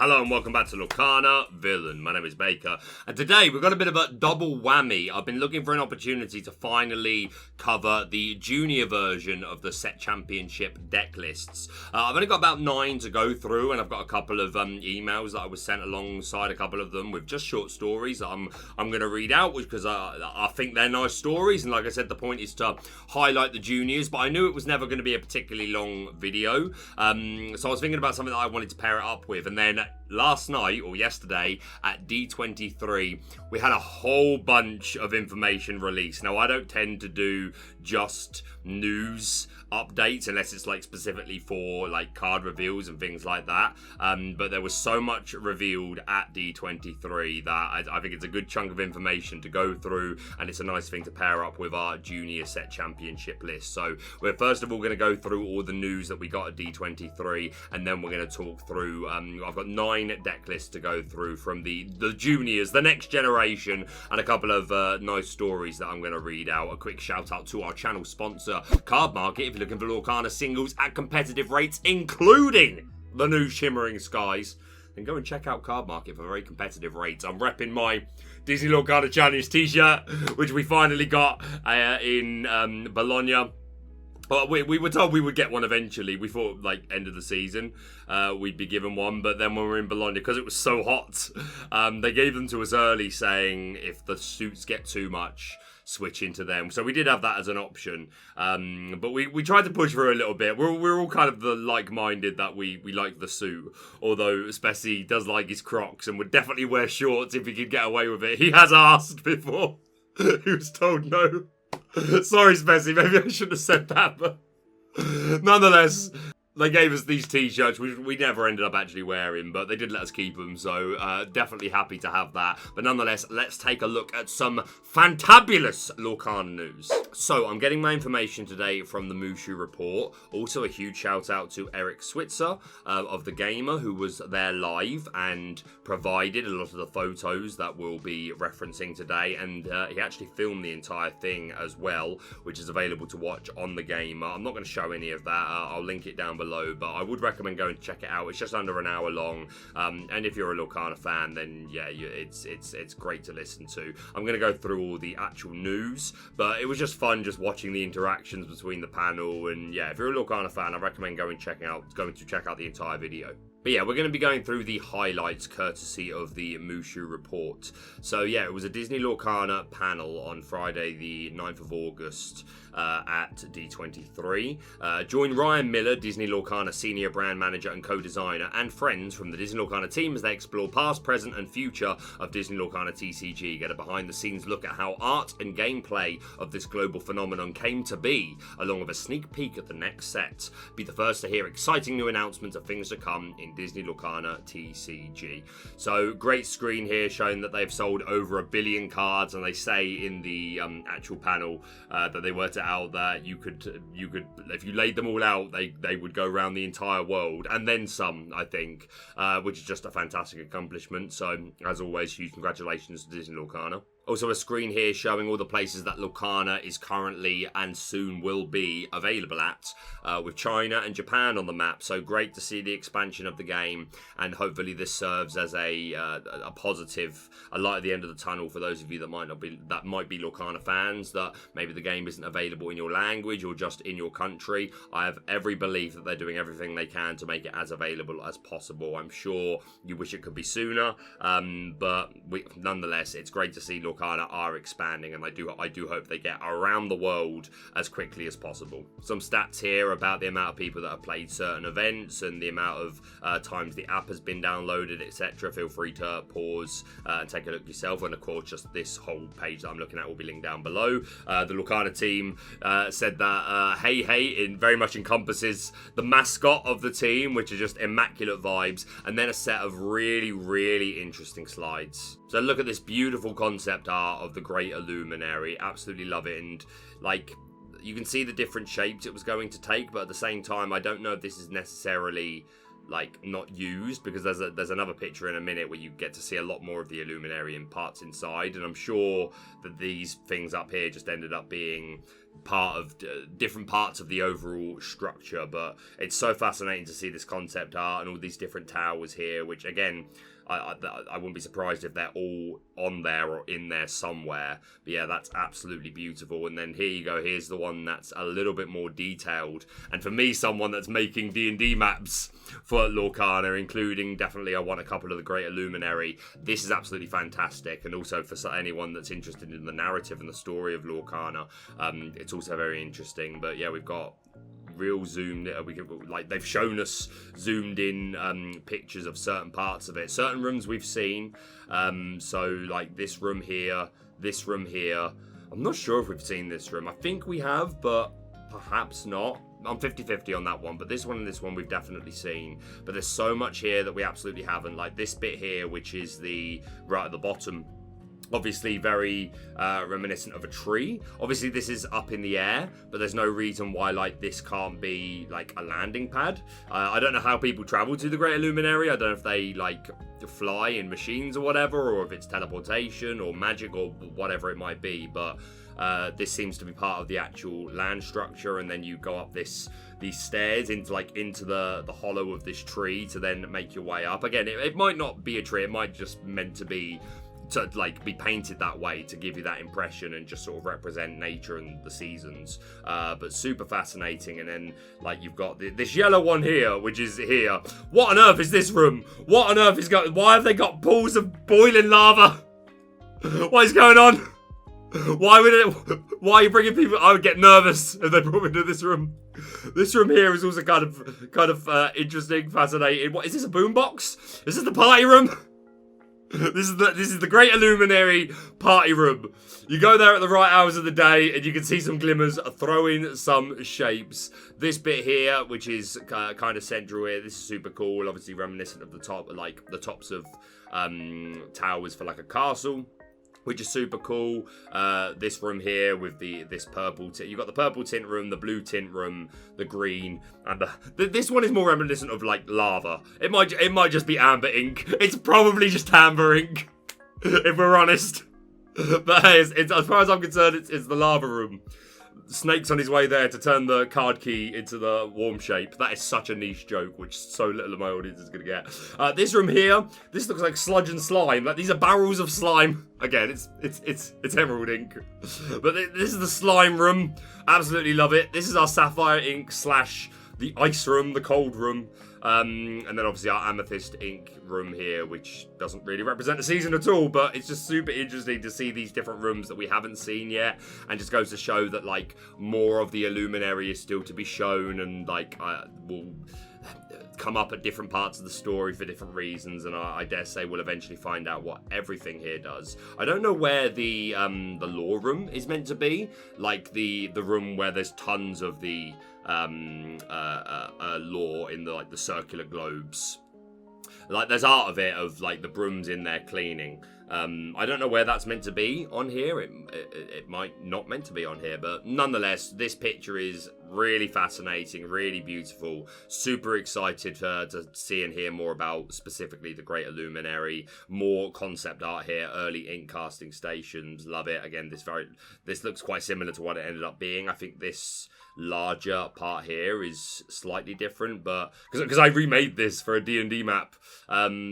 Hello and welcome back to Lorcana Villain. My name is Baker, and today we've got a bit of a double whammy. I've been looking for an opportunity to finally cover the junior version of the set championship deck lists. I've only got about 9 to go through, and I've got a couple of emails that I was sent alongside a couple of them with just short stories that I'm going to read out, because I think they're nice stories. And like I said, the point is to highlight the juniors, but I knew it was never going to be a particularly long video, so I was thinking about something that I wanted to pair it up with. And then last night, or yesterday, at D23, we had a whole bunch of information released. Now, I don't tend to do just news updates unless it's like specifically for like card reveals and things like that, but there was so much revealed at D23 that I think it's a good chunk of information to go through, and it's a nice thing to pair up with our junior set championship list. So we're first of all going to go through all the news that we got at D23, and then we're going to talk through I've got 9 deck lists to go through from the juniors, the next generation, and a couple of nice stories that I'm going to read out. A quick shout out to our channel sponsor Cardmarket. If you're looking for Lorcana singles at competitive rates, including the new Shimmering Skies, then go and check out Cardmarket for very competitive rates. I'm repping my Disney Lorcana Challenge t-shirt, which we finally got in Bologna. But we were told we would get one eventually. We thought, like, end of the season, we'd be given one. But then when we were in Bologna, because it was so hot, they gave them to us early, saying if the suits get too much, switch into them. So we did have that as an option. But we tried to push through a little bit. We're all kind of the like-minded that we like the suit. Although Spessy does like his Crocs and would definitely wear shorts if he could get away with it. He has asked before. He was told no. Sorry, Spessy, maybe I shouldn't have said that, but nonetheless, they gave us these t-shirts, which we never ended up actually wearing, but they did let us keep them, so definitely happy to have that. But nonetheless, let's take a look at some fantabulous Lorcana news. So, I'm getting my information today from the Mushu Report. Also, a huge shout out to Eric Switzer of The Gamer, who was there live and provided a lot of the photos that we'll be referencing today. And he actually filmed the entire thing as well, which is available to watch on The Gamer. I'm not going to show any of that. I'll link it down below, but I would recommend going to check it out. It's just under an hour long, and if you're a Lorcana fan, then yeah, it's great to listen to. I'm going to go through all the actual news, but it was just fun just watching the interactions between the panel. And yeah, if you're a Lorcana fan, I recommend going to check out the entire video. But yeah, we're going to be going through the highlights courtesy of the Mushu Report. So yeah, it was a Disney Lorcana panel on Friday the 9th of August at D23. Join Ryan Miller, Disney Lorcana Senior Brand Manager and Co-Designer, and friends from the Disney Lorcana team as they explore past, present and future of Disney Lorcana TCG. Get a behind-the-scenes look at how art and gameplay of this global phenomenon came to be, along with a sneak peek at the next set. Be the first to hear exciting new announcements of things to come in Disney Lorcana TCG. So great screen here showing that they've sold over 1 billion cards, and they say in the actual panel that they worked it out that you could if you laid them all out, they would go around the entire world and then some, I think, which is just a fantastic accomplishment. So as always, huge congratulations to Disney Lorcana. Also a screen here showing all the places that Lorcana is currently and soon will be available at, with China and Japan on the map. So great to see the expansion of the game, and hopefully this serves as a positive, a light at the end of the tunnel for those of you that might be Lorcana fans, that maybe the game isn't available in your language or just in your country. I have every belief that they're doing everything they can to make it as available as possible. I'm sure you wish it could be sooner, but nonetheless, it's great to see Lorcana are expanding, and I do hope they get around the world as quickly as possible. Some stats here about the amount of people that have played certain events and the amount of times the app has been downloaded, etc. Feel free to pause and take a look yourself, and of course just this whole page that I'm looking at will be linked down below. The Lorcana team said that Hey Hey very much encompasses the mascot of the team, which are just immaculate vibes, and then a set of really, really interesting slides. So look at this beautiful concept art of the Great Illuminary. Absolutely love it. And like, you can see the different shapes it was going to take, but at the same time, I don't know if this is necessarily like not used, because there's another picture in a minute where you get to see a lot more of the Illuminarian parts inside, and I'm sure that these things up here just ended up being part of different parts of the overall structure. But it's so fascinating to see this concept art and all these different towers here, which again, I wouldn't be surprised if they're all on there or in there somewhere. But yeah, that's absolutely beautiful. And then here you go. Here's the one that's a little bit more detailed. And for me, someone that's making D&D maps for Lorcana, including definitely I want a couple of the Great Illuminary. This is absolutely fantastic. And also for anyone that's interested in the narrative and the story of Lorcana, it's also very interesting. But yeah, we've got real zoomed, like they've shown us zoomed in pictures of certain parts of it. Certain rooms we've seen, so like this room here. I'm not sure if we've seen this room. I think we have, but perhaps not. I'm 50-50 on that one, but this one and this one we've definitely seen. But there's so much here that we absolutely haven't, like this bit here, which is the right at the bottom. Obviously very reminiscent of a tree. Obviously this is up in the air, but there's no reason why like this can't be like a landing pad. I don't know how people travel to the Great Illuminary. I don't know if they like fly in machines or whatever, or if it's teleportation or magic or whatever it might be, but this seems to be part of the actual land structure. And then you go up these stairs into the hollow of this tree to then make your way up. Again, it might not be a tree, it might just meant to be be painted that way to give you that impression and just sort of represent nature and the seasons, but super fascinating. And then like you've got this yellow one here, which is here. What on earth is this room? What on earth is going? Why have they got pools of boiling lava? What is going on? Why are you bringing people? I would get nervous if they brought me to this room. This room here is also kind of interesting, fascinating. What is this, a boombox? Is this the party room? This is the Great Illuminary party room. You go there at the right hours of the day and you can see some glimmers throwing some shapes. This bit here, which is kind of central here, this is super cool. Obviously reminiscent of the tops of towers for like a castle, which is super cool. This room here with this purple tint. You've got the purple tint room, the blue tint room, the green, and this one is more reminiscent of like lava. It might just be amber ink. It's probably just amber ink, if we're honest. But hey, it's as far as I'm concerned, it's the lava room. Snake's on his way there to turn the card key into the warm shape. That is such a niche joke, which so little of my audience is going to get. This room here, this looks like sludge and slime. Like these are barrels of slime. Again, it's emerald ink. But this is the slime room. Absolutely love it. This is our sapphire ink / the ice room, the cold room. And then obviously our amethyst ink room here, which doesn't really represent the season at all, but it's just super interesting to see these different rooms that we haven't seen yet, and just goes to show that like more of the Illuminary is still to be shown, and like will come up at different parts of the story for different reasons, and I dare say we'll eventually find out what everything here does. I don't know where the lore room is meant to be, like the room where there's tons of the lore in the circular globes. Like there's art of it, of like the brooms in there cleaning. I don't know where that's meant to be on here. It might not meant to be on here, but nonetheless, this picture is really fascinating, really beautiful. Super excited to see and hear more about specifically the Great Illuminary. More concept art here, early ink casting stations. Love it. Again, this looks quite similar to what it ended up being. I think this larger part here is slightly different, but because I remade this for a D&D map,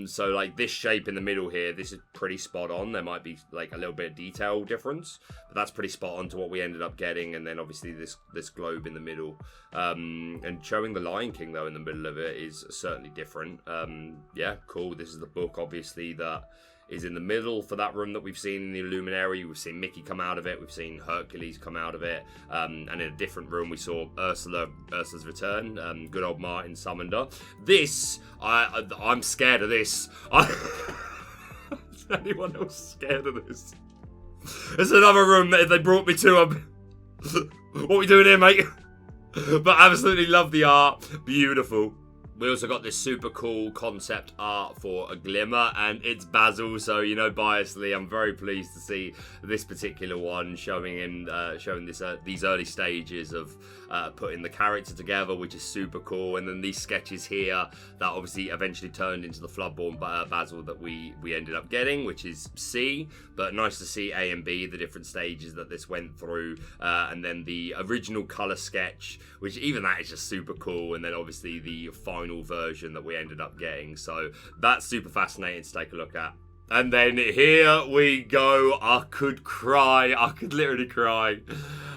so like this shape in the middle here, this is pretty spot on. There might be like a little bit of detail difference, but that's pretty spot on to what we ended up getting. And then obviously this globe in the middle, and showing the Lion King though in the middle of it is certainly different. Yeah, cool. This is the book obviously that is in the middle for that room that we've seen in the Illuminary. We've seen Mickey come out of it. We've seen Hercules come out of it. And in a different room, we saw Ursula's return. Good old Martin summoned her. This, I'm scared of this. Is anyone else scared of this? It's another room that if they brought me to, what are we doing here, mate? But absolutely love the art. Beautiful. We also got this super cool concept art for a Glimmer, and it's Basil, so, you know, biasly, I'm very pleased to see this particular one showing this these early stages of putting the character together, which is super cool. And then these sketches here that obviously eventually turned into the Floodborn Basil that we ended up getting, which is C. But nice to see A and B, the different stages that this went through, and then the original color sketch, which even that is just super cool, and then obviously the final version that we ended up getting. So that's super fascinating to take a look at. And then here we go. I could cry. I could literally cry.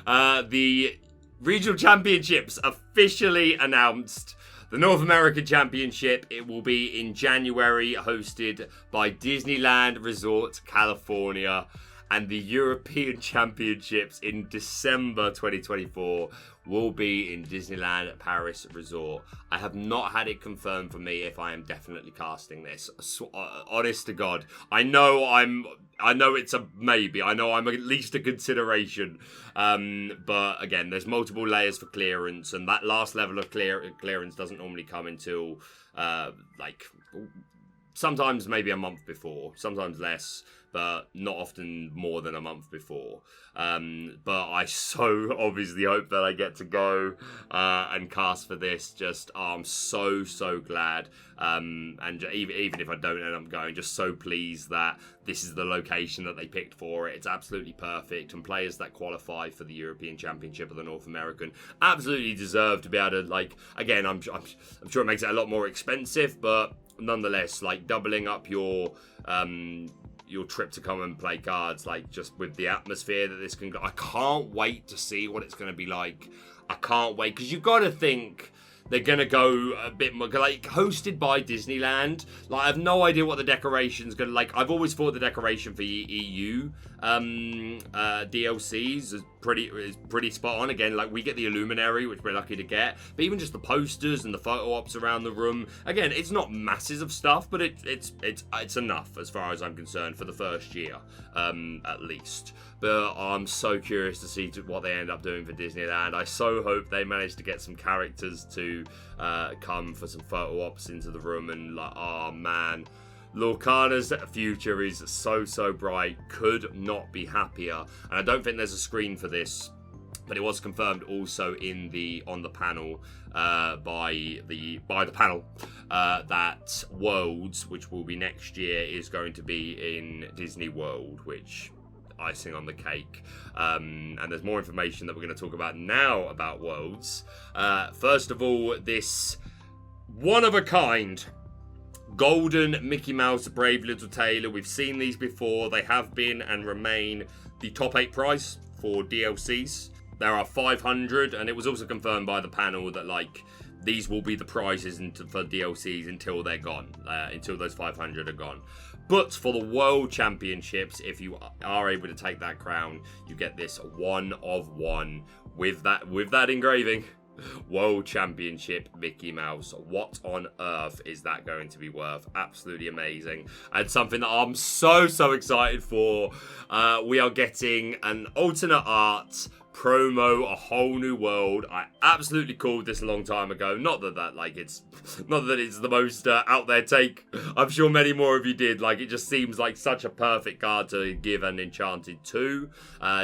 The regional championships officially announced. The North American Championship, it will be in January, hosted by Disneyland Resort, California. And the European Championships in December 2024 will be in Disneyland Paris Resort. I have not had it confirmed for me if I am definitely casting this. Honest to God, I know it's a maybe. I know I'm at least a consideration. But again, there's multiple layers for clearance, and that last level of clearance doesn't normally come until sometimes maybe a month before, sometimes less, but not often more than a month before. But I so obviously hope that I get to go and cast for this. I'm so glad. And even if I don't end up going, just so pleased that this is the location that they picked for it. It's absolutely perfect. And players that qualify for the European Championship of the North American absolutely deserve to be able to, again, I'm sure it makes it a lot more expensive, but nonetheless, doubling up your trip to come and play cards, just with the atmosphere that this can go. I can't wait to see what it's going to be like. I can't wait, because you've got to think they're going to go a bit more, hosted by Disneyland. I have no idea what the decoration's going to, I've always thought the decoration for EU DLCs is pretty spot on. Again, we get the Illuminary, which we're lucky to get, but even just the posters and the photo ops around the room, again, it's not masses of stuff, but it's enough as far as I'm concerned for the first year, at least. But I'm so curious to see what they end up doing for Disneyland. I so hope they manage to get some characters to come for some photo ops into the room, and oh man, Lorcana's future is so bright. Could not be happier. And I don't think there's a screen for this, but it was confirmed also on the panel by the panel that Worlds, which will be next year, is going to be in Disney World, which icing on the cake. And there's more information that we're going to talk about now about Worlds. First of all, this one of a kind golden Mickey Mouse Brave Little Tailor. We've seen these before. They have been and remain the top 8 price for DLCs. There are 500, and it was also confirmed by the panel that these will be the prizes for DLCs until they're gone, until those 500 are gone. But for the World Championships, if you are able to take that crown, you get this one of one with that engraving. World Championship Mickey Mouse. What on earth is that going to be worth? Absolutely amazing, and something that I'm so excited for. We are getting an alternate art promo, A Whole New World. I absolutely called this a long time ago. Not that it's the most out there take. I'm sure many more of you did. It just seems like such a perfect card to give an Enchanted to,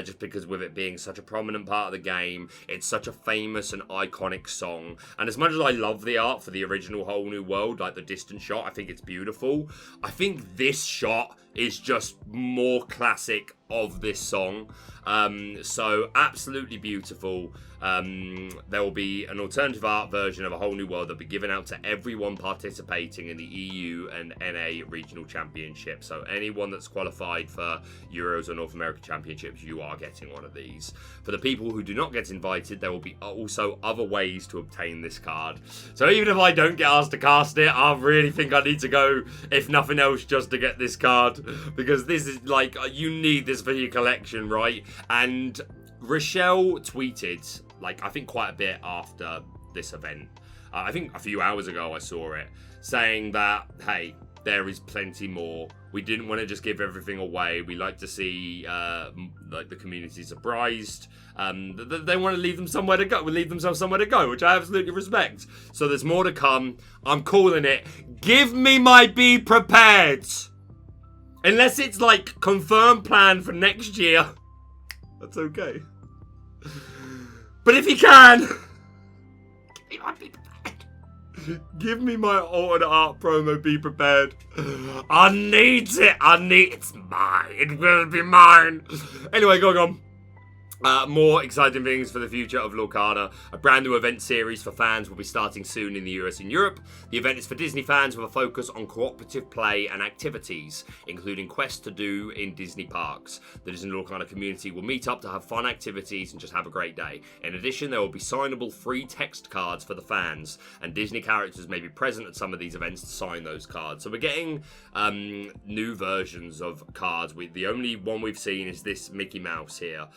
just because with it being such a prominent part of the game, it's such a famous and iconic song. And as much as I love the art for the original Whole New World, the distant shot, I think it's beautiful. I think this shot is just more classic of this song. So absolutely beautiful. There will be an alternative art version of A Whole New World that will be given out to everyone participating in the EU and NA regional championships. So anyone that's qualified for Euros or North American Championships, you are getting one of these. For the people who do not get invited, there will be also other ways to obtain this card. So even if I don't get asked to cast it, I really think I need to go, if nothing else, just to get this card, because this is you need this for your collection, right? And Rochelle tweeted, I think quite a bit after this event, I think a few hours ago I saw it, saying that, hey, there is plenty more. We didn't want to just give everything away. We like to see like the community surprised. They want to leave them somewhere to go. Leave themselves somewhere to go, which I absolutely respect. So there's more to come. I'm calling it. Give me my be prepared. Unless it's like confirmed plan for next year, that's okay. But if you can, give me my be prepared. Give me my alternate art promo, be prepared. I need it. It's mine. It will be mine. Anyway, going on. More exciting things for the future of Lorcana. A brand new event series for fans will be starting soon in the US and Europe. The event is for Disney fans with a focus on cooperative play and activities, including quests to do in Disney parks. The Disney Lorcana community will meet up to have fun activities and just have a great day. In addition, there will be signable free text cards for the fans, and Disney characters may be present at some of these events to sign those cards. So we're getting new versions of cards. The only one we've seen is this Mickey Mouse here.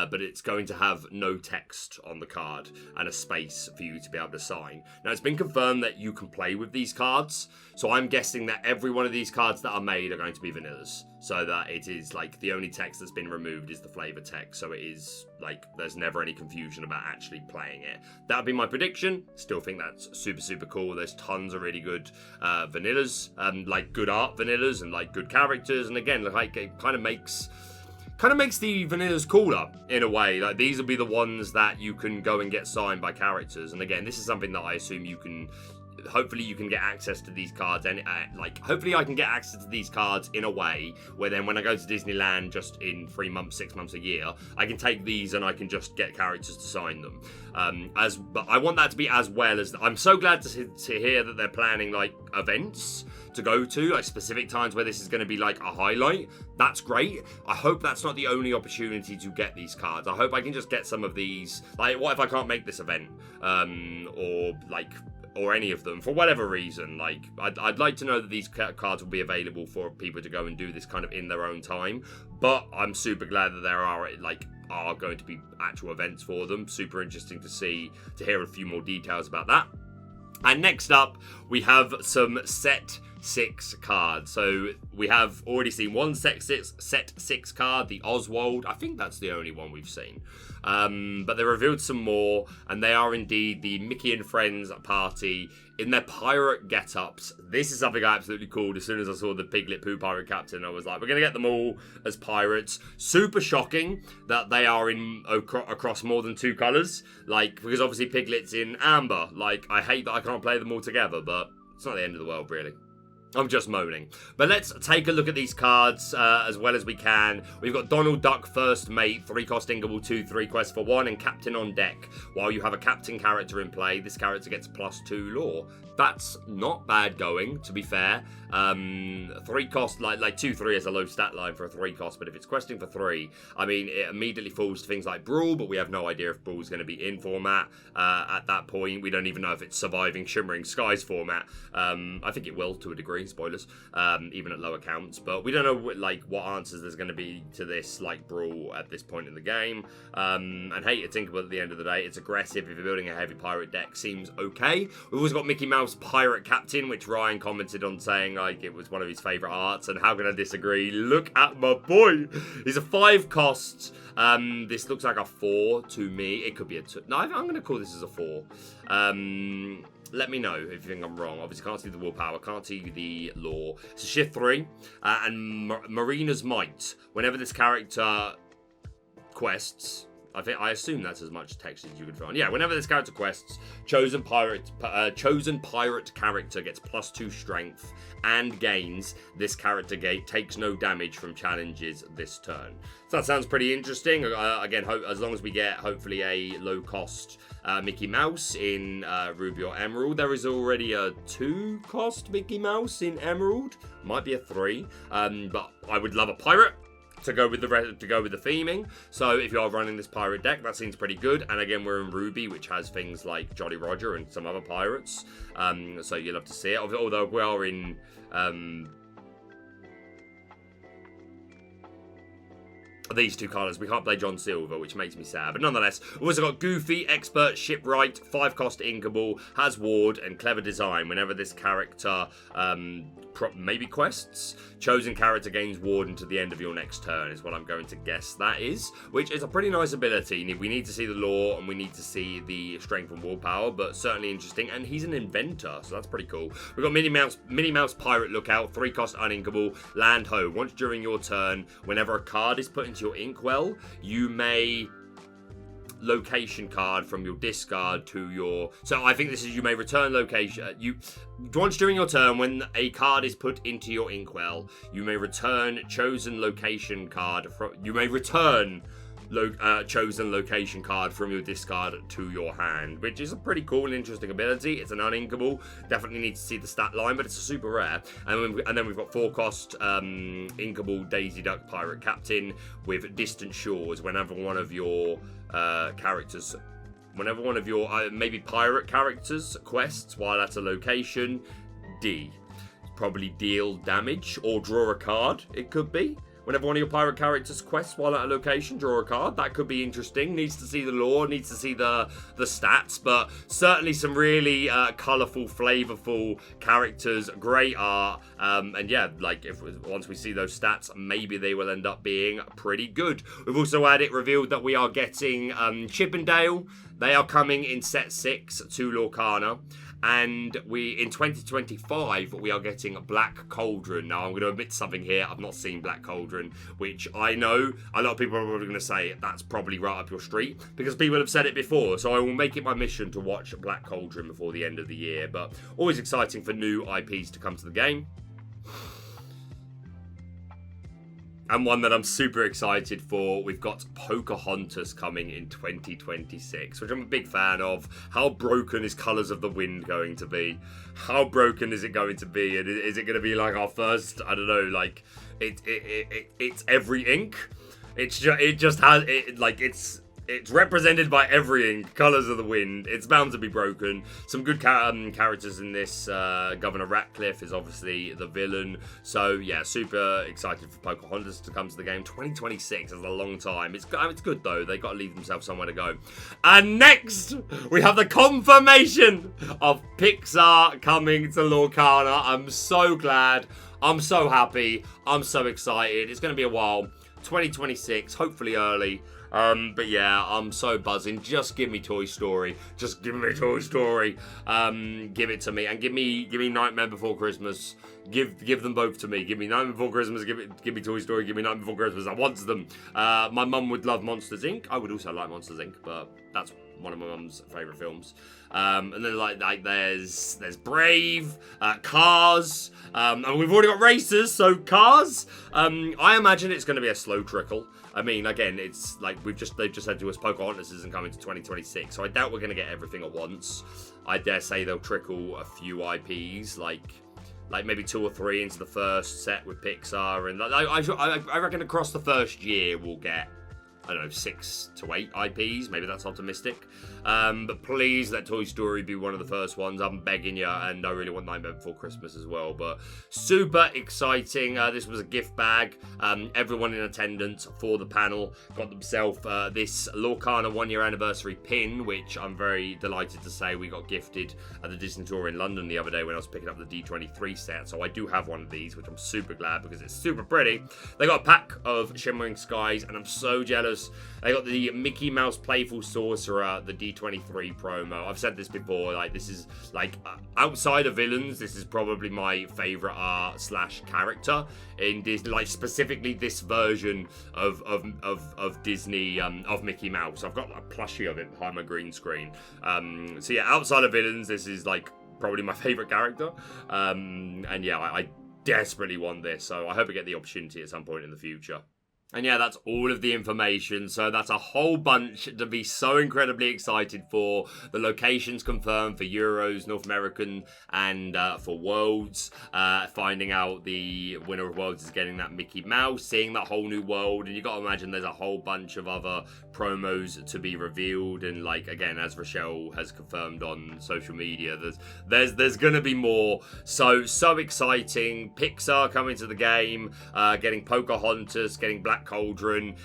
But it's going to have no text on the card and a space for you to be able to sign. Now, it's been confirmed that you can play with these cards, so I'm guessing that every one of these cards that are made are going to be vanillas, so that it is like the only text that's been removed is the flavor text, so it is like there's never any confusion about actually playing it. That would be my prediction. Still think that's super, super cool. There's tons of really good vanillas, like good art vanillas and like good characters, and again, like it kind of makes the vanillas cooler in a way. Like these will be the ones that you can go and get signed by characters. And again, this is something that I assume you can. Hopefully, you can get access to these cards, and hopefully, I can get access to these cards in a way where then, when I go to Disneyland, just in 3 months, 6 months, a year, I can take these and I can just get characters to sign them. But I want that to be as well as. I'm so glad to hear that they're planning like events to go to, like specific times where this is going to be like a highlight. That's great. I hope that's not the only opportunity to get these cards. I hope I can just get some of these. Like, what if I can't make this event, or any of them for whatever reason? Like, I'd like to know that these cards will be available for people to go and do this kind of in their own time. But I'm super glad that there are going to be actual events for them. Super interesting to hear a few more details about that. And next up, we have some set 6 cards. So we have already seen one set 6 card, the Oswald. I think that's the only one we've seen. But they revealed some more, and they are indeed the Mickey and Friends party in their pirate get-ups. This is something I absolutely called as soon as I saw the Piglet Pooh pirate captain. I was like, we're going to get them all as pirates. Super shocking that they are in across more than 2 colours. Like, because obviously Piglet's in amber. Like, I hate that I can't play them all together, but it's not the end of the world, really. I'm just moaning. But let's take a look at these cards as well as we can. We've got Donald Duck, First Mate, 3-cost Ingable 2/3 quest for 1, and Captain on deck. While you have a captain character in play, this character gets +2 lore. That's not bad going, to be fair. 3-cost, like 2/3 is a low stat line for a 3-cost, but if it's questing for 3, I mean, it immediately falls to things like Brawl, but we have no idea if Brawl's going to be in format at that point. We don't even know if it's surviving Shimmering Skies format. I think it will, to a degree, spoilers, even at lower counts, but we don't know what answers there's going to be to this, like Brawl, at this point in the game. And hey, it's Tinkerbell at the end of the day. It's aggressive. If you're building a heavy pirate deck, seems okay. We've also got Mickey Mouse Pirate Captain, which Ryan commented on saying like it was one of his favourite arts, and how can I disagree? Look at my boy. He's a 5-cost. This looks like a 4 to me. It could be a 2. No, I'm going to call this as a 4. Let me know if you think I'm wrong. Obviously, can't see the willpower, can't see the lore. It's a shift 3, and Marina's Might. Whenever this character quests, I assume that's as much text as you could find. Yeah, whenever this character quests, chosen pirate character gets +2 strength and gains. This character takes no damage from challenges this turn. So that sounds pretty interesting. Again, as long as we get hopefully a low-cost Mickey Mouse in Ruby or Emerald. There is already a 2-cost Mickey Mouse in Emerald. Might be a 3, but I would love a pirate to go with the theming. So if you are running this pirate deck, that seems pretty good. And again, we're in Ruby, which has things like Jolly Roger and some other pirates. So you'll have to see it. Although we are in these 2 colours. We can't play John Silver, which makes me sad. But nonetheless, we've also got Goofy, Expert, Shipwright, 5-cost Inkable, has Ward, and Clever Design. Whenever this character maybe quests. Chosen character gains ward until the end of your next turn is what I'm going to guess that is, which is a pretty nice ability. We need to see the lore and we need to see the strength and willpower, but certainly interesting. And he's an inventor, so that's pretty cool. We've got Minnie Mouse Pirate Lookout, 3-cost uninkable, land ho. Once during your turn, whenever a card is put into your inkwell, you may location card from your discard to your... So I think this is you may return location... Once during your turn, when a card is put into your inkwell, you may return chosen location card from... You may return chosen location card from your discard to your hand, which is a pretty cool and interesting ability. It's an uninkable. Definitely need to see the stat line, but it's a super rare. And then we've got 4-cost inkable Daisy Duck Pirate Captain with Distant Shores. Whenever one of your characters, whenever one of your maybe pirate characters quests while at a location, probably deal damage or draw a card. It could be. Whenever one of your pirate characters quests while at a location, draw a card. That could be interesting. Needs to see the lore, needs to see the stats, but certainly some really colourful, flavourful characters, great art, and yeah, like once we see those stats, maybe they will end up being pretty good. We've also had it revealed that we are getting Chip and Dale. They are coming in set 6 to Lorcana. And in 2025, we are getting Black Cauldron. Now, I'm going to admit something here. I've not seen Black Cauldron, which I know a lot of people are probably going to say that's probably right up your street because people have said it before. So I will make it my mission to watch Black Cauldron before the end of the year. But always exciting for new IPs to come to the game. And one that I'm super excited for, we've got Pocahontas coming in 2026, which I'm a big fan of. How broken is Colours of the Wind going to be? How broken is it going to be? And is it going to be like our first, I don't know, like, it's every ink? It's represented by every ink, Colours of the Wind. It's bound to be broken. Some good characters in this. Governor Ratcliffe is obviously the villain. So, yeah, super excited for Pocahontas to come to the game. 2026 is a long time. It's good, though. They got to leave themselves somewhere to go. And next, we have the confirmation of Pixar coming to Lorcana. I'm so glad. I'm so happy. I'm so excited. It's going to be a while. 2026, hopefully early. But yeah, I'm so buzzing. Just give me Toy Story. Just give me Toy Story. Give it to me. And give me Nightmare Before Christmas. Give them both to me. Give me Nightmare Before Christmas. Give me Toy Story. Give me Nightmare Before Christmas. I want them. My mum would love Monsters Inc. I would also like Monsters Inc. But that's one of my mum's favourite films. And then like there's Brave, Cars, and we've already got Racers, so Cars. I imagine it's going to be a slow trickle. I mean, again, it's like they've just said to us Pocahontas isn't coming to 2026, so I doubt we're going to get everything at once. I dare say they'll trickle a few IPs, like maybe 2 or 3 into the first set with Pixar, and I reckon across the first year we'll get, I don't know, 6 to 8 IPs. Maybe that's optimistic. But please let Toy Story be one of the first ones. I'm begging you, and I really want Nightmare Before Christmas as well. But super exciting. This was a gift bag. Everyone in attendance for the panel got themselves this Lorcana 1-year anniversary pin, which I'm very delighted to say we got gifted at the Disney Tour in London the other day when I was picking up the D23 set. So I do have one of these, which I'm super glad because it's super pretty. They got a pack of Shimmering Skies, and I'm so jealous. They got the Mickey Mouse Playful Sorcerer, the D23 promo. I've said this before, like this is like outside of villains, this is probably my favorite art / character in Disney, like specifically this version of Disney of Mickey Mouse. I've got a plushie of it behind my green screen. So yeah, outside of villains, this is like probably my favorite character. And yeah, I desperately want this, so I hope I get the opportunity at some point in the future. And yeah, that's all of the information. So that's a whole bunch to be so incredibly excited for. The locations confirmed for Euros, North American, and for Worlds. Finding out the winner of Worlds is getting that Mickey Mouse, seeing that whole new world. And you got to imagine there's a whole bunch of other promos to be revealed. And like, again, as Rochelle has confirmed on social media, there's going to be more. So exciting. Pixar coming to the game, getting Pocahontas, getting Black Black Cauldron,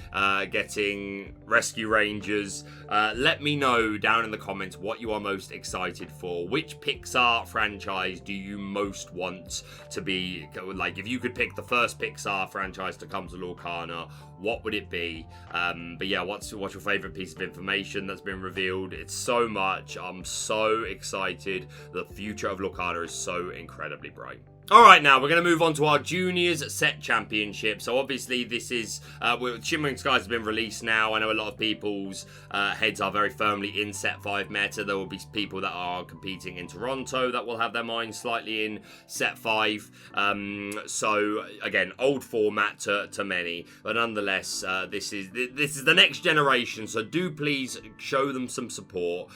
getting Rescue Rangers. Let me know down in the comments what you are most excited for. Which Pixar franchise do you most want to be, like, if you could pick the first Pixar franchise to come to Lorcana, what would it be? But yeah, what's your favorite piece of information that's been revealed? It's so much. I'm so excited. The future of Lorcana is so incredibly bright. Alright, now we're going to move on to our Juniors Set Championship. So obviously this is, Shimmering Skies has been released now. I know a lot of people's heads are very firmly in Set 5 meta. There will be people that are competing in Toronto that will have their minds slightly in Set 5. So again, old format to many. But nonetheless, this is the next generation. So do please show them some support.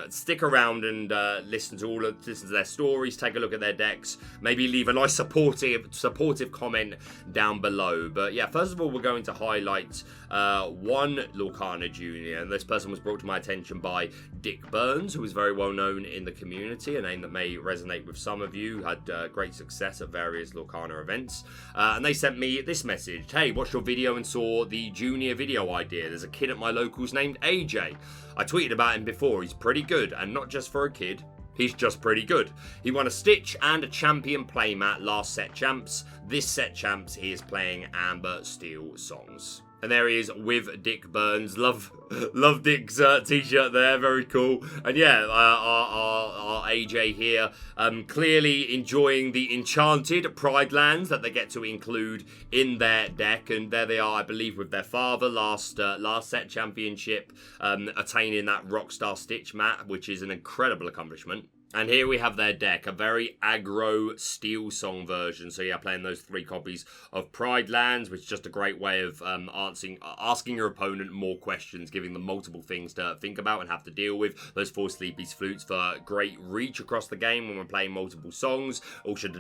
Stick around and listen to their stories. Take a look at their decks. Maybe leave a nice supportive comment down below. But yeah, first of all, we're going to highlight one Lorcana Junior. And this person was brought to my attention by Dick Burns, who is very well known in the community, a name that may resonate with some of you, had great success at various Lorcana events. And they sent me this message. Hey, watched your video and saw the Junior video idea. There's a kid at my locals named AJ. I tweeted about him before. He's pretty good, and not just for a kid. He's just pretty good. He won a Stitch and a Champion playmat last Set Champs. This Set Champs, he is playing Amber Steel songs. And there he is with Dick Burns. Love Dick's t-shirt there, very cool. And yeah, our AJ here, clearly enjoying the enchanted Pride lands that they get to include in their deck. And there they are, I believe, with their father last Set Championship, attaining that Rockstar Stitch mat, which is an incredible accomplishment. And here we have their deck, a very aggro Steel Song version. So yeah, playing those 3 copies of Pride lands, which is just a great way of asking your opponent more questions, giving them multiple things to think about and have to deal with. Those 4 Sleepy's Flutes for great reach across the game when we're playing multiple songs. All should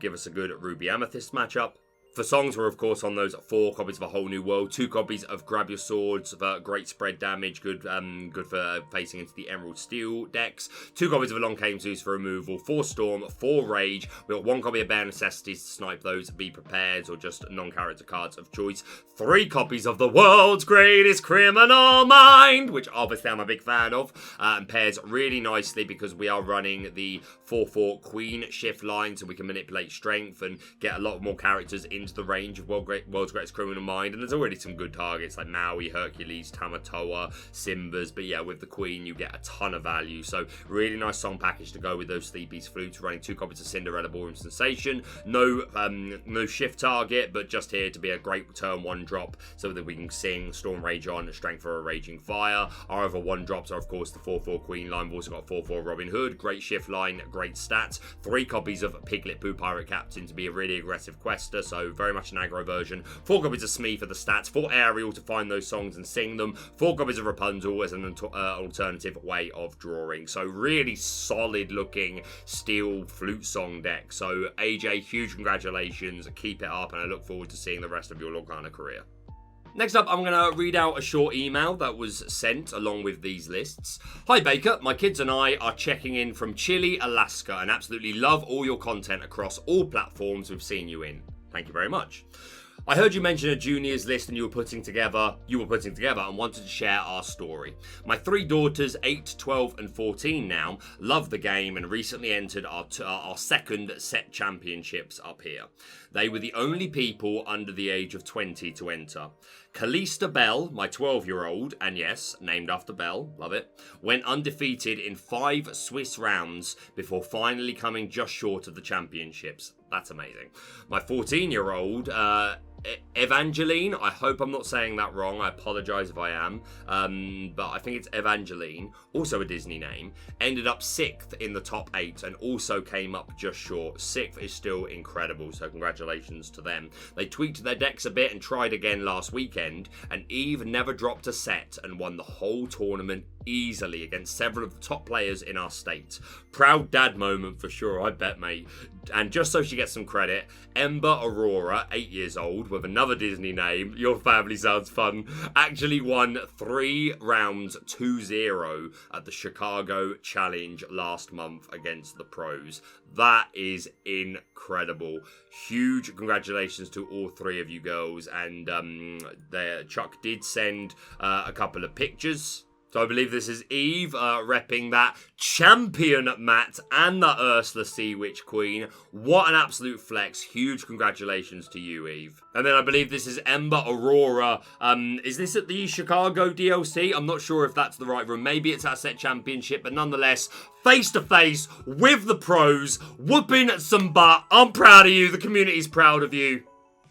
give us a good Ruby Amethyst matchup. For songs, we're of course on those 4 copies of A Whole New World, 2 copies of Grab Your Swords for great spread damage, good for facing into the Emerald Steel decks, 2 copies of Along Came Zeus for removal, 4 Storm, 4 Rage. We've got 1 copy of Bare Necessities to snipe those, Be Prepared, or just non-character cards of choice, 3 copies of The World's Greatest Criminal Mind, which obviously I'm a big fan of, and pairs really nicely because we are running the 4/4 Queen shift line, so we can manipulate strength and get a lot more characters into the range of World's Greatest Criminal Mind. And there's already some good targets like Maui, Hercules, Tamatoa, Simbas, but yeah, with the Queen you get a ton of value. So really nice song package to go with those Sleepy's Flutes. Running 2 copies of Cinderella Ballroom Sensation. No shift target, but just here to be a great turn 1 drop so that we can sing Storm Rage on, Strength for a Raging Fire. Our other 1 drops are of course the 4/4 Queen line. We've also got 4/4 Robin Hood, great shift line, great stats. 3 copies of Piglet Pooh Pirate Captain to be a really aggressive quester, so very much an aggro version. 4 copies of Smee for the stats. 4 Ariel to find those songs and sing them. 4 copies of Rapunzel as an alternative way of drawing. So really solid looking Steel Flute Song deck. So AJ, huge congratulations. Keep it up, and I look forward to seeing the rest of your Lorcana career. Next up, I'm going to read out a short email that was sent along with these lists. Hi Baker, my kids and I are checking in from Chile, Alaska, and absolutely love all your content across all platforms we've seen you in. Thank you very much. I heard you mention a juniors list and you were putting together and wanted to share our story. My 3 daughters, 8, 12 and 14 now, love the game and recently entered our 2nd set championships up here. They were the only people under the age of 20 to enter. Kalista Bell, my 12-year-old, and yes, named after Bell, love it, went undefeated in 5 Swiss rounds before finally coming just short of the championships. That's amazing. My 14-year-old, Evangeline, I hope I'm not saying that wrong, I apologise if I am, but I think it's Evangeline, also a Disney name, ended up 6th in the top 8 and also came up just short. 6th is still incredible, so congratulations to them. They tweaked their decks a bit and tried again last weekend, and Eve never dropped a set and won the whole tournament easily against several of the top players in our state. Proud dad moment for sure, I bet, mate. And just so she gets some credit, Ember Aurora, 8 years old, with another Disney name, your family sounds fun, actually won 3 rounds 2-0 at the Chicago Challenge last month against the pros. That is incredible. Huge congratulations to all 3 of you girls. And Chuck did send a couple of pictures. So I believe this is Eve repping that champion mat and the Ursula Sea Witch Queen. What an absolute flex. Huge congratulations to you, Eve. And then I believe this is Ember Aurora. Is this at the Chicago DLC? I'm not sure if that's the right room. Maybe it's at Set Championship, but nonetheless, face to face with the pros, whooping some butt. I'm proud of you. The community's proud of you.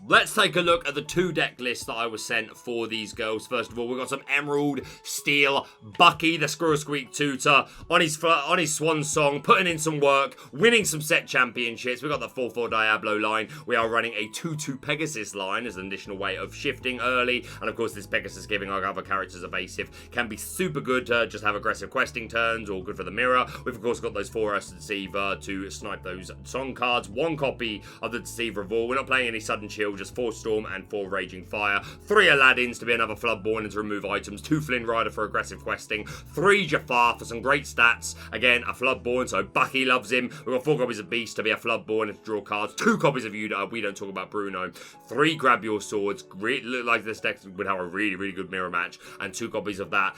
Let's take a look at the 2 deck lists that I was sent for these girls. First of all, we've got some Emerald Steel. Bucky, the Squirrel Squeak tutor, on his swan song, putting in some work, winning some set championships. We've got the 4-4 Diablo line. We are running a 2-2 Pegasus line as an additional way of shifting early. And of course, this Pegasus giving our other characters evasive can be super good to just have aggressive questing turns, or good for the mirror. We've of course got those 4 Ursa Deceiver to snipe those song cards. 1 copy of the Deceiver of All. We're not playing any Sudden Chill, just 4 Storm and 4 Raging Fire, 3 Aladdins to be another Floodborn and to remove items, 2 Flynn Rider for aggressive questing, 3 Jafar for some great stats, again a Floodborn, so Bucky loves him. We've got 4 copies of Beast to be a Floodborn and to draw cards, 2 copies of Yuda, we don't talk about Bruno, 3 Grab Your Swords, look like this deck would have a really good mirror match, and 2 copies of that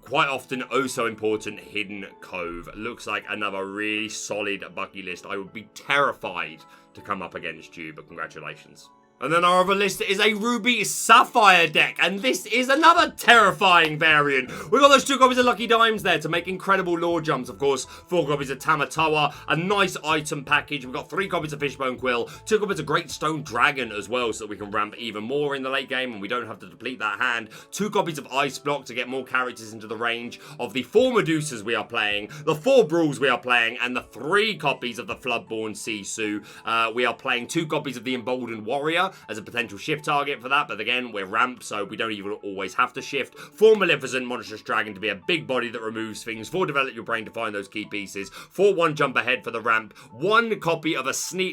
quite often oh so important Hidden Cove. Looks like another really solid Bucky list. I would be terrified to come up against you, but congratulations. And then our other list is a Ruby Sapphire deck, and this is another terrifying variant. We've got those 2 copies of Lucky Dimes there to make incredible lore jumps, of course. 4 copies of Tamatoa, a nice item package. We've got 3 copies of Fishbone Quill, 2 copies of Great Stone Dragon as well, so that we can ramp even more in the late game and we don't have to deplete that hand. 2 copies of Ice Block to get more characters into the range of the 4 Medusas we are playing, the 4 Brawls we are playing, and the 3 copies of the Floodborn Sisu. We are playing 2 copies of the Emboldened Warrior as a potential shift target for that, but again, we're ramp, so we don't even always have to shift. 4 Maleficent Monstrous Dragon to be a big body that removes things. 4 Develop Your Brain to find those key pieces. 4 1 Jump Ahead for the ramp. 1 copy of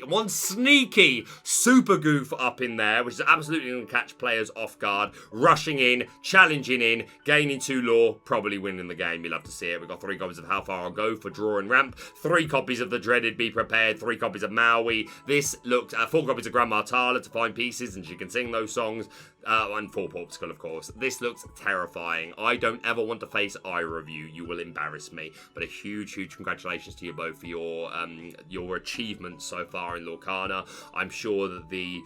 one sneaky Super Goof up in there, which is absolutely going to catch players off guard. Rushing in, challenging in, gaining 2 lore, probably winning the game. You love to see it. We've got 3 copies of How Far I'll Go for draw and ramp. 3 copies of the dreaded Be Prepared. 3 copies of Maui. This looked 4 copies of Grandma Tala to find pieces, and she can sing those songs, and 4 Popsicle, of course. This looks terrifying. I don't ever want to face either of you. You will embarrass me. But a huge congratulations to you both for your achievements so far in Lorcana. I'm sure that the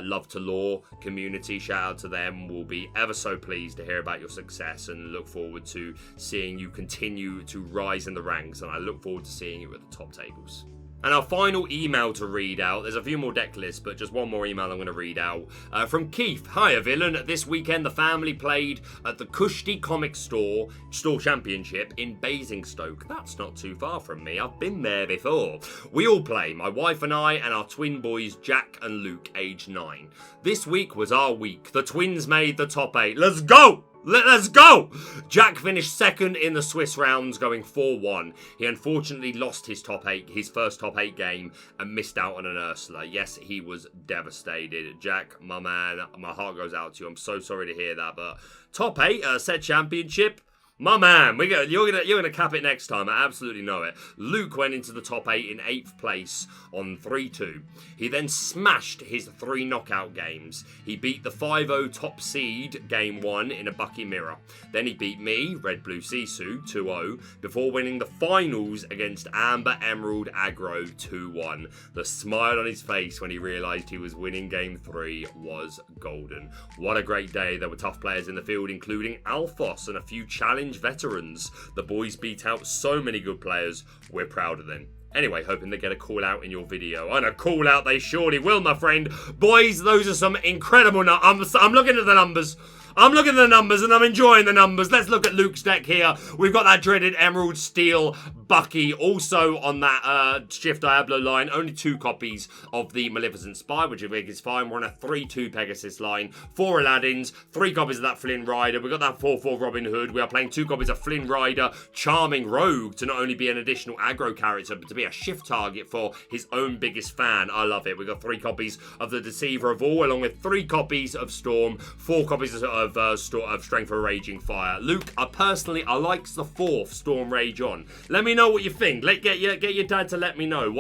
Love to Lore community, shout out to them, will be ever so pleased to hear about your success and look forward to seeing you continue to rise in the ranks, and I look forward to seeing you at the top tables. And our final email to read out, there's a few more deck lists, but just one more email I'm going to read out. From Keith. Hiya, Villain. This weekend, the family played at the Kushti Comic Store Championship in Basingstoke. That's not too far from me. I've been there before. We all play, my wife and I, and our twin boys, Jack and Luke, age 9. This week was our week. The twins made the top 8. Let's go! Let's go! Jack finished second in the Swiss rounds, going 4-1. He unfortunately lost his first top 8 game, and missed out on an Ursula. Yes, he was devastated. Jack, my man, my heart goes out to you. I'm so sorry to hear that, but top 8 set championship. My man, you're gonna cap it next time. I absolutely know it. Luke went into the top 8 in 8th place on 3-2. He then smashed his 3 knockout games. He beat the 5-0 top seed game 1 in a Bucky mirror. Then he beat me, Red Blue Sisu, 2-0, before winning the finals against Amber Emerald Aggro 2-1. The smile on his face when he realised he was winning game 3 was golden. What a great day. There were tough players in the field, including Alphos and a few challenge veterans. The boys beat out so many good players. We're proud of them. Anyway, hoping they get a call out in your video. And a call out they surely will, my friend. Boys, those are some incredible numbers. I'm looking at the numbers. I'm looking at the numbers and I'm enjoying the numbers. Let's look at Luke's deck here. We've got that dreaded Emerald Steel got Bucky also on that Shift Diablo line. Only 2 copies of the Maleficent Spy, which I think is fine. We're on a 3-2 Pegasus line. 4 Aladdins, 3 copies of that Flynn Rider. We've got that 4-4 Robin Hood. We are playing 2 copies of Flynn Rider, Charming Rogue, to not only be an additional aggro character, but to be a shift target for his own biggest fan. I love it. We've got 3 copies of the Deceiver of All, along with 3 copies of Storm, 4 copies of Strength of Raging Fire. Luke, I like the 4th Storm Rage on. Let me know what you think. Get your dad to let me know.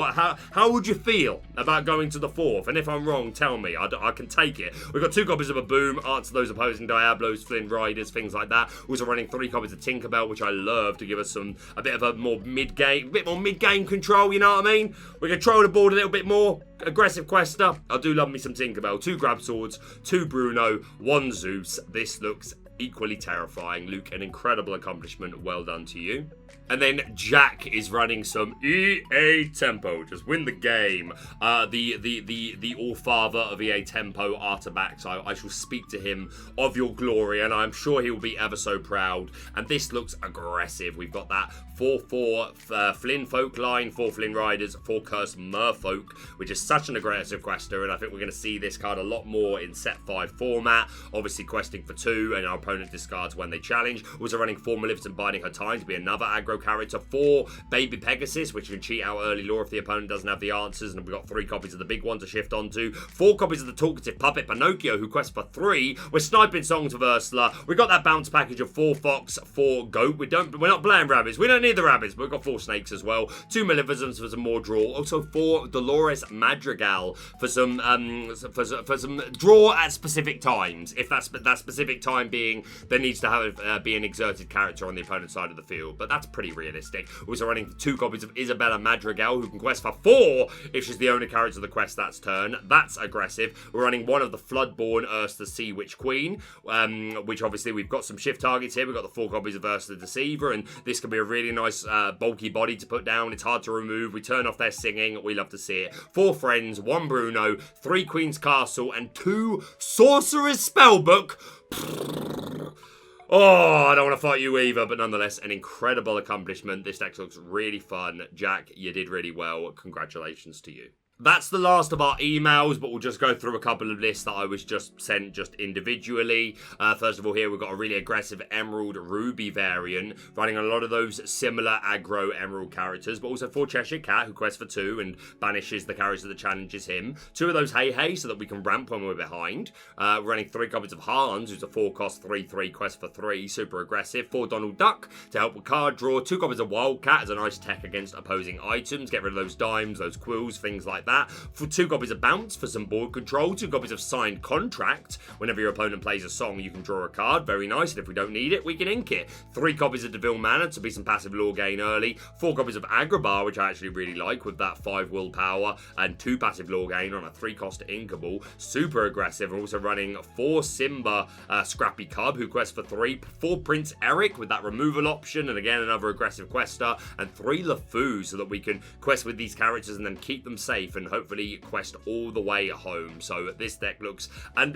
How would you feel about going to the 4th? And if I'm wrong, tell me. I can take it. We've got 2 copies of a Boom, Art to those opposing Diablos, Flynn Riders, things like that. Also running 3 copies of Tinkerbell, which I love, to give us a bit more mid-game control, you know what I mean? We control the board a little bit more. Aggressive quester. I do love me some Tinkerbell. 2 Grab Swords, 2 Bruno, 1 Zeus. This looks equally terrifying. Luke, an incredible accomplishment. Well done to you. And then Jack is running some EA Tempo. Just win the game. The all-father of EA Tempo, Artabax. I shall speak to him of your glory, and I'm sure he will be ever so proud. And this looks aggressive. We've got that 4-4 Flynn Folk line, 4 Flynn Riders, 4 Cursed Merfolk, which is such an aggressive quester, and I think we're going to see this card a lot more in set 5 format. Obviously questing for 2, and our opponent discards when they challenge. Also running 4 Maleficent Biding Her Time to be another aggro character. 4 Baby Pegasus, which can cheat out early lore if the opponent doesn't have the answers, and we've got 3 copies of the big one to shift onto. 4 copies of the talkative puppet Pinocchio, who quests for 3. We're sniping Songs of Ursula. We've got that bounce package of 4 Fox, 4 Goat. We're not playing rabbits. We don't need the rabbits, but we've got 4 snakes as well. 2 Maleficents for some more draw. Also 4 Dolores Madrigal for some draw at specific times. If that specific time being there needs to have be an exerted character on the opponent's side of the field, but that's pretty realistic. We're also running 2 copies of Isabella Madrigal, who can quest for 4 if she's the only character of the quest that's turn. That's aggressive. We're running 1 of the Floodborn Ursa the Sea Witch Queen, which obviously we've got some shift targets here. We've got the 4 copies of Ursa the Deceiver, and this can be a really nice bulky body to put down. It's hard to remove. We turn off their singing. We love to see it. 4 Friends, 1 Bruno, 3 Queen's Castle, and 2 Sorcerer's Spellbook. Oh, I don't want to fight you either, but nonetheless, an incredible accomplishment. This deck looks really fun. Jack, you did really well. Congratulations to you. That's the last of our emails, but we'll just go through a couple of lists that I was just sent just individually. First of all, here we've got a really aggressive Emerald Ruby variant, running a lot of those similar aggro Emerald characters, but also 4 Cheshire Cat, who quests for 2 and banishes the character that challenges him. 2 of those Hey Hey, so that we can ramp when we're behind. We're running 3 copies of Hans, who's a 4-cost 3-3 quest for 3, super aggressive. 4 Donald Duck to help with card draw. 2 copies of Wildcat as a nice tech against opposing items. Get rid of those dimes, those quills, things like that. For 2 copies of Bounce for some board control. 2 copies of Signed Contract. Whenever your opponent plays a song, you can draw a card. Very nice. And if we don't need it, we can ink it. 3 copies of Deville Manor to be some passive lore gain early. 4 copies of Agrabah, which I actually really like, with that 5 willpower and 2 passive lore gain on a 3-cost inkable. Super aggressive. We're also running 4 Simba Scrappy Cub, who quests for 3. 4 Prince Eric with that removal option, and again another aggressive quester. And 3 LeFou, so that we can quest with these characters and then keep them safe and hopefully quest all the way home. So this deck looks, and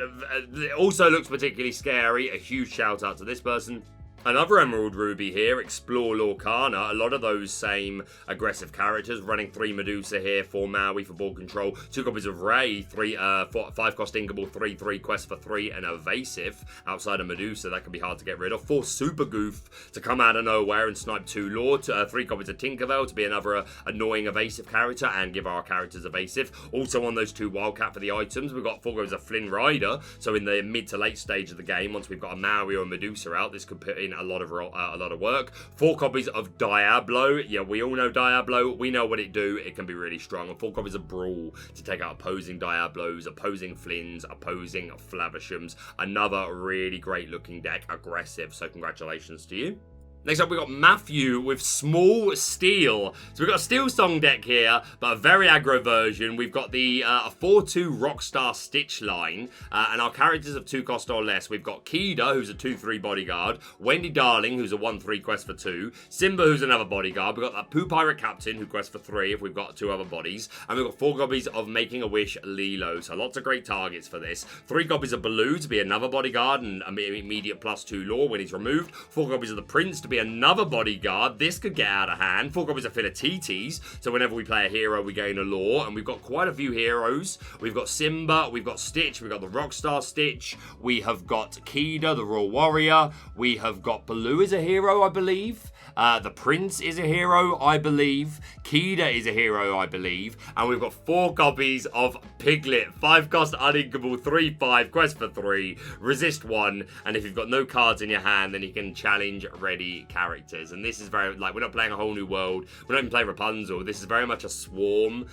it also looks particularly scary. A huge shout out to this person. Another Emerald Ruby here, Explore Lorcana. A lot of those same aggressive characters. Running 3 Medusa here, 4 Maui for ball control. 2 copies of Ray, 5-cost inkable, 3-3 quest for 3, and evasive. Outside of Medusa, that can be hard to get rid of. 4 Super Goof to come out of nowhere and snipe 2 Lord. 3 copies of Tinkerbell to be another annoying evasive character and give our characters evasive. Also on those 2 Wildcat for the items, we've got 4 copies of Flynn Rider. So in the mid to late stage of the game, once we've got a Maui or a Medusa out, this could put in a lot of work. 4 copies of Diablo. Yeah, we all know Diablo. We know what it do. It can be really strong. And 4 copies of Brawl to take out opposing Diablos, opposing Flynns, opposing Flavishams. Another really great looking deck. Aggressive. So congratulations to you. Next up, we've got Matthew with Small Steel. So we've got a Steel Song deck here, but a very aggro version. We've got the 4-2 Rockstar Stitch line, and our characters of 2 cost or less. We've got Kida, who's a 2-3 bodyguard. Wendy Darling, who's a 1-3 quest for 2. Simba, who's another bodyguard. We've got that Pooh Pirate Captain, who quests for 3 if we've got 2 other bodies. And we've got 4 copies of Making a Wish Lilo. So lots of great targets for this. 3 copies of Baloo to be another bodyguard and immediate +2 lore when he's removed. 4 copies of the Prince to be another bodyguard. This could get out of hand. 4 copies of Philatites, so whenever we play a hero, we gain a lore, and we've got quite a few heroes. We've got Simba, we've got Stitch, we've got the Rockstar Stitch, we have got Kida, the Royal Warrior, we have got Baloo is a hero, I believe. The Prince is a hero, I believe. Kida is a hero, I believe. And we've got 4 copies of Piglet. 5 cost uninkable, 3/5, quest for 3, resist 1. And if you've got no cards in your hand, then you can challenge ready characters. And this is very, like, we're not playing a whole new world. We're not even playing Rapunzel. This is very much a swarm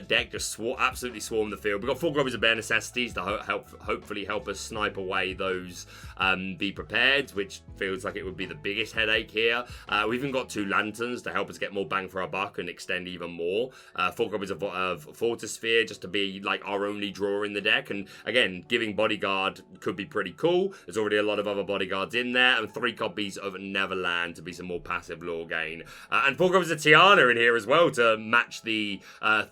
deck. Just absolutely swarm the field. We've got 4 copies of Bare Necessities to hopefully help us snipe away those Be Prepared, which feels like it would be the biggest headache here. We've even got 2 Lanterns to help us get more bang for our buck and extend even more. 4 copies of Fortisphere just to be like our only draw in the deck. And again, giving Bodyguard could be pretty cool. There's already a lot of other Bodyguards in there. And 3 copies of Neverland to be some more passive lore gain. And 4 copies of Tiana in here as well to match the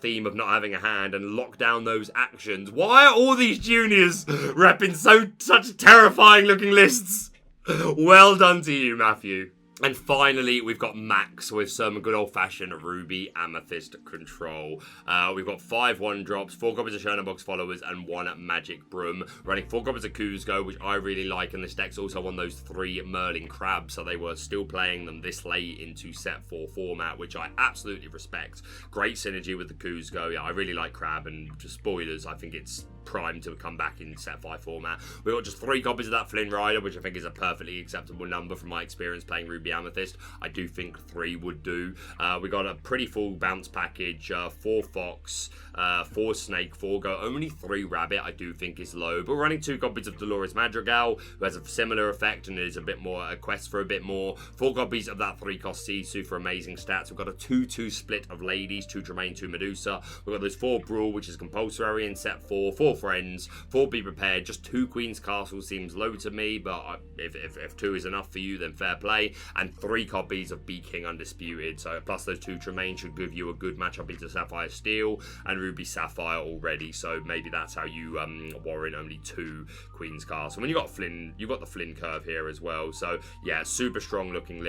theme of not having a hand and lock down those actions. Why are all these juniors repping such terrifying looking lists? Well done to you, Matthew. And finally, we've got Max with some good old-fashioned Ruby Amethyst control. We've got 5 1-drops, 4 copies of Shonen Box Followers, and 1 Magic Broom. Running 4 copies of Kuzco, which I really like, and this deck's also one of those 3 Merlin Crabs, so they were still playing them this late into Set 4 format, which I absolutely respect. Great synergy with the Kuzco. Yeah, I really like Crab, and just spoilers, I think it's primed to come back in Set 5 format. We've got just 3 copies of that Flynn Rider, which I think is a perfectly acceptable number from my experience playing Ruby Amethyst. I do think 3 would do. We got a pretty full bounce package, 4 Fox, 4 Snake, 4 Go, only 3 Rabbit I do think is low, but we're running 2 copies of Dolores Madrigal, who has a similar effect and is a bit more, a quest for a bit more. 4 copies of that 3 cost Sisu for amazing stats. We've got a 2-2 split of Ladies, 2 Tremaine, 2 Medusa. We've got those 4 Brawl, which is compulsory in Set 4, 4 Friends, 4 Be Prepared. Just 2 Queen's Castle seems low to me, but if 2 is enough for you, then fair play. And 3 copies of Be King Undisputed. So plus those 2 Tremaine should give you a good matchup into Sapphire Steel and Ruby Sapphire already. So maybe that's how you warrant only 2 Queen's Castle. When you got Flynn, you've got the Flynn curve here as well. So yeah, super strong looking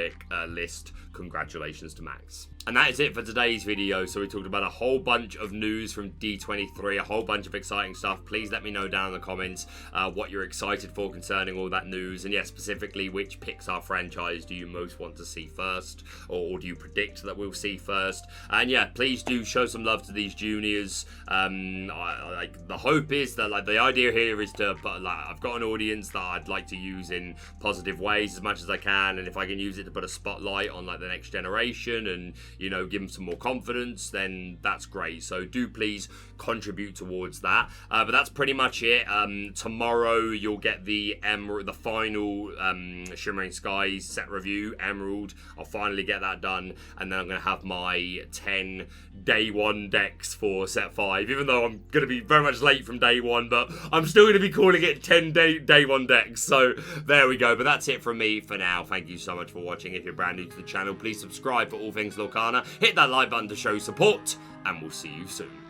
list. Congratulations to Max. And that is it for today's video. So we talked about a whole bunch of news from D23, a whole bunch of exciting stuff. Please let me know down in the comments what you're excited for concerning all that news. And yeah, specifically, which Pixar franchise do you most want to see first? Or do you predict that we'll see first? And yeah, please do show some love to these juniors. The hope is that, like, the idea here is to, I've got an audience that I'd like to use in positive ways as much as I can. And if I can use it to put a spotlight on, like, the next generation and, you know, give them some more confidence, then that's great. So do please contribute towards that. But that's pretty much it. Tomorrow you'll get the final Shimmering Skies set review, Emerald. I'll finally get that done, and then I'm going to have my 10 day 1 decks for set 5, even though I'm going to be very much late from day 1, but I'm still going to be calling it 10 day 1 decks. So there we go. But that's it from me for now. Thank you so much for watching. If you're brand new to the channel, please subscribe for all things Lorcana. Hit that like button to show support, and we'll see you soon.